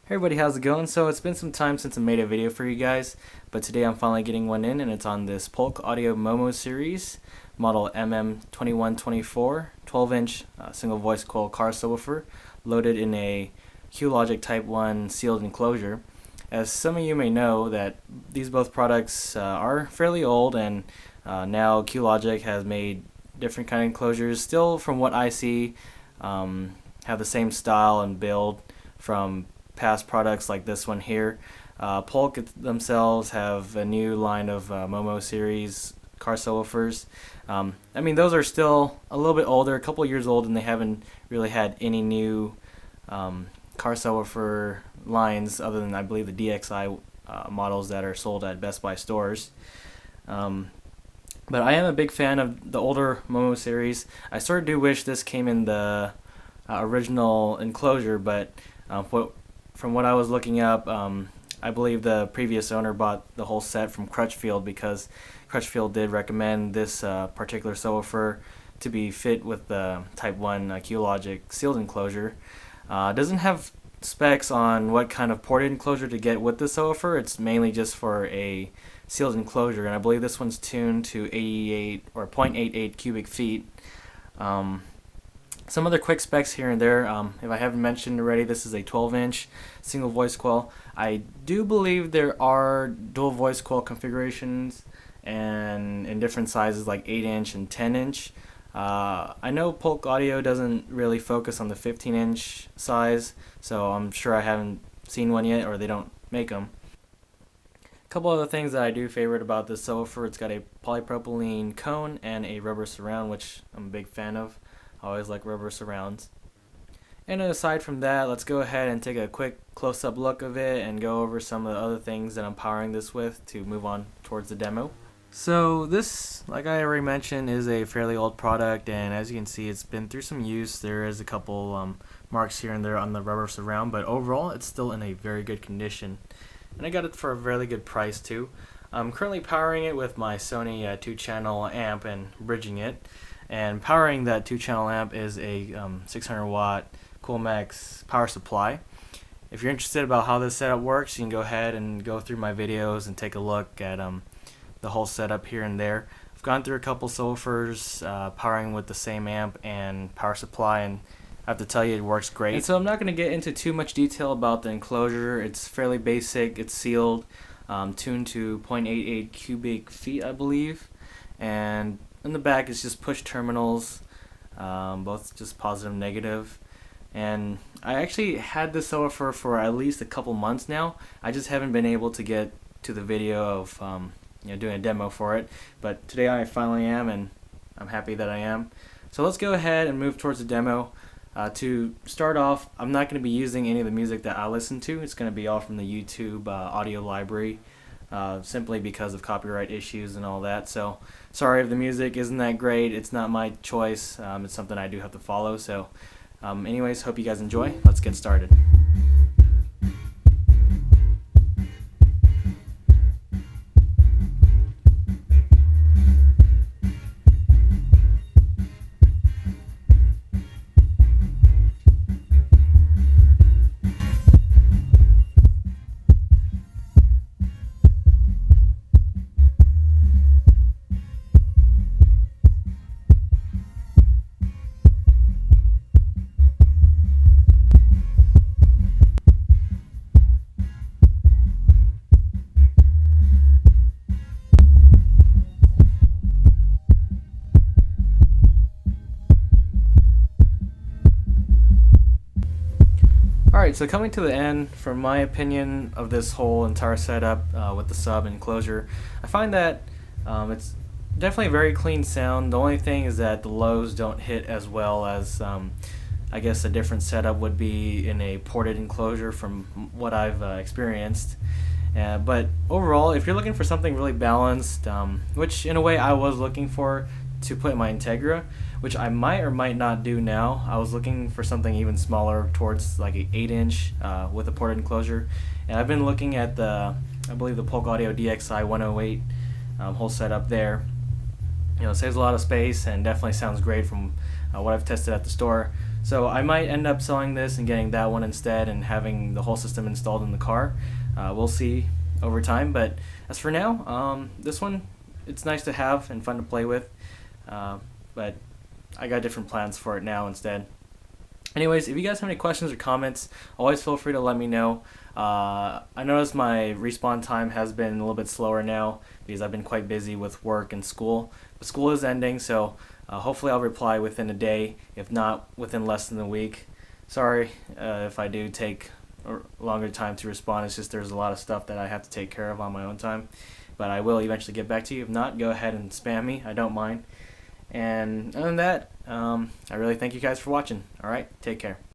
Hey everybody, how's it going? So it's been some time since I made a video for you guys, but today I'm finally getting one in, and it's on this Polk Audio Momo series, model MM2124, 12-inch single voice coil car subwoofer, loaded in a Q-Logc Type 1 sealed enclosure. As some of you may know, that these both products are fairly old, and now Q-Logc has made different kind of enclosures. Still, from what I see, have the same style and build from past products like this one here. Polk themselves have a new line of Momo series car subwoofers. I mean, those are still a little bit older, a couple years old, and they haven't really had any new car subwoofer lines other than, I believe, the DXI models that are sold at Best Buy stores. But I am a big fan of the older Momo series. I sort of do wish this came in the original enclosure, but from what I was looking up, I believe the previous owner bought the whole set from Crutchfield, because Crutchfield did recommend this particular subwoofer to be fit with the Type 1 Q-Logc sealed enclosure. Doesn't have specs on what kind of ported enclosure to get with the subwoofer. It's mainly just for a sealed enclosure, and I believe this one's tuned to 88 or 0.88 cubic feet. Some other quick specs here and there. If I haven't mentioned already, this is a 12-inch single voice coil. I do believe there are dual voice coil configurations and in different sizes, like 8-inch and 10-inch. I know Polk Audio doesn't really focus on the 15-inch size, so I'm sure I haven't seen one yet, or they don't make them. A couple other things that I do favorite about this subwoofer: it's got a polypropylene cone and a rubber surround, which I'm a big fan of. I always like rubber surrounds. And aside from that, let's go ahead and take a quick close-up look of it and go over some of the other things that I'm powering this with to move on towards the demo. So this, like I already mentioned, is a fairly old product, and as you can see, it's been through some use. There is a couple marks here and there on the rubber surround, but overall it's still in a very good condition. And I got it for a really good price too. I'm currently powering it with my Sony 2-channel amp and bridging it. And powering that 2-channel amp is a 600 watt Q-Logc power supply. If you're interested about how this setup works, you can go ahead and go through my videos and take a look at the whole setup here and there. I've gone through a couple subwoofers powering with the same amp and power supply, and I have to tell you, it works great. And so I'm not going to get into too much detail about the enclosure. It's fairly basic. It's sealed, tuned to 0.88 cubic feet, I believe, and in the back is just push terminals, both just positive and negative. And I actually had this subwoofer for at least a couple months now. I just haven't been able to get to the video of doing a demo for it. But today I finally am, and I'm happy that I am. So let's go ahead and move towards the demo. To start off, I'm not going to be using any of the music that I listen to. It's going to be all from the YouTube audio library. Simply because of copyright issues and all that. So sorry if the music isn't that great. It's not my choice. It's something I do have to follow. So anyways, hope you guys enjoy. Let's get started. Alright, so coming to the end, from my opinion of this whole entire setup with the sub enclosure, I find that it's definitely a very clean sound. The only thing is that the lows don't hit as well as I guess a different setup would be in a ported enclosure from what I've experienced. But overall, if you're looking for something really balanced, which in a way I was looking for to put in my Integra, which I might or might not do now. I was looking for something even smaller, towards like an 8-inch with a ported enclosure, and I've been looking at I believe the Polk Audio DXI 108 whole setup there. It saves a lot of space and definitely sounds great from what I've tested at the store. So I might end up selling this and getting that one instead and having the whole system installed in the car. We'll see over time, but as for now, this one, it's nice to have and fun to play with, but I got different plans for it now instead. Anyways, if you guys have any questions or comments, always feel free to let me know. I noticed my respawn time has been a little bit slower now because I've been quite busy with work and school. But school is ending, so hopefully I'll reply within a day, if not within less than a week. Sorry if I do take a longer time to respond. It's just there's a lot of stuff that I have to take care of on my own time. But I will eventually get back to you. If not, go ahead and spam me. I don't mind. And other than that, I really thank you guys for watching. Alright, take care.